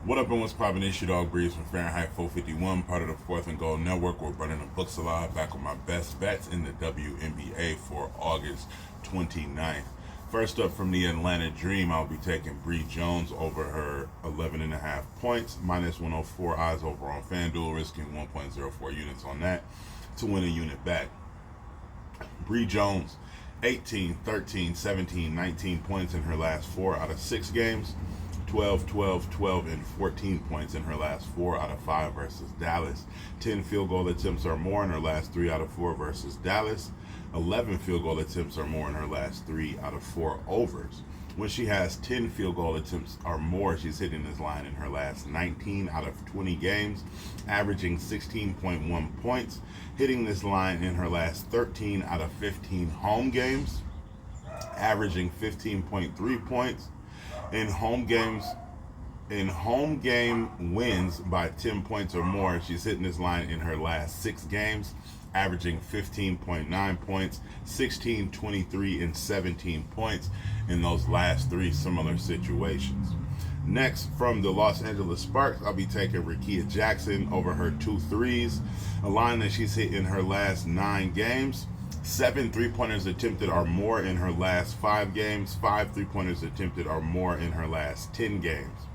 What up and what's poppin'? It's your dog Breeze from Fahrenheit 451, part of the Fourth and Gold Network. We're running the books alive, back with my best bets in the Wnba for August 29th. First up from the Atlanta Dream, I'll be taking Bree Jones over her 11.5 points, minus 104 odds over on FanDuel, risking 1.04 units on that to win a unit back. Bree Jones, 18, 13, 17, 19 points in her last 4 out of 6 games. 12, 12, 12, and 14 points in her last 4 out of 5 versus Dallas. 10 field goal attempts or more in her last 3 out of 4 versus Dallas. 11 field goal attempts or more in her last 3 out of 4 overs. When she has 10 field goal attempts or more, she's hitting this line in her last 19 out of 20 games, averaging 16.1 points. Hitting this line in her last 13 out of 15 home games, averaging 15.3 points. In home game wins by 10 points or more, she's hitting this line in her last 6 games, averaging 15.9 points, 16, 23, and 17 points in those last 3 similar situations. Next, from the Los Angeles Sparks, I'll be taking Rickea Jackson over her 2 threes, a line that she's hit in her last 9 games. 7 3-pointers attempted or more in her last 5 games. 5 3-pointers attempted or more in her last 10 games.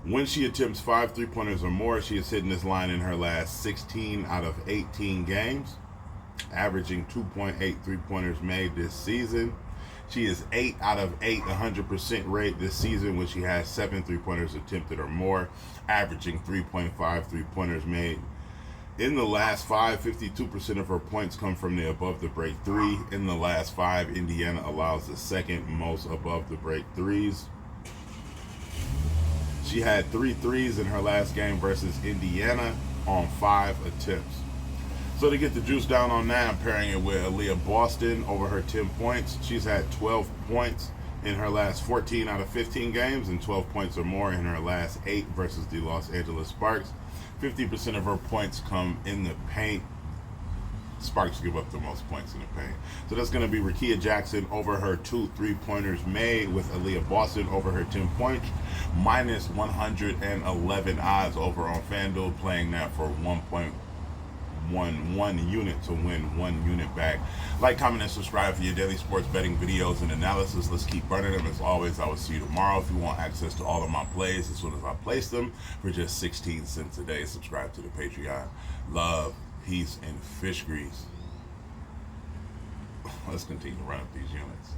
When she attempts 5 3-pointers or more, she is hitting this line in her last 16 out of 18 games, averaging 2.8 3-pointers made this season. She is 8 out of 8, 100% rate this season when she has 7 3-pointers attempted or more, averaging 3.5 3-pointers made. In the last 5, 52% of her points come from the above the break 3. In the last 5, Indiana allows the second most above the break 3s. She had 3 threes in her last game versus Indiana on 5 attempts. So to get the juice down on that, I'm pairing it with Aaliyah Boston over her 10 points. She's had 12 points in her last 14 out of 15 games and 12 points or more in her last 8 versus the Los Angeles Sparks. 50% of her points come in the paint. Sparks give up the most points in the paint. So that's going to be Rickea Jackson over her 2 3-pointers made, with Aaliyah Boston over her 10 points, minus 111 odds over on FanDuel, playing that for 1.11 unit to win 1 unit back. Like, comment, and subscribe for your daily sports betting videos and analysis. Let's keep burning them. As always, I will see you tomorrow. If you want access to all of my plays as soon as I place them for just 16 cents a day, subscribe to the Patreon. Love, peace, and fish grease. Let's continue to run up these units.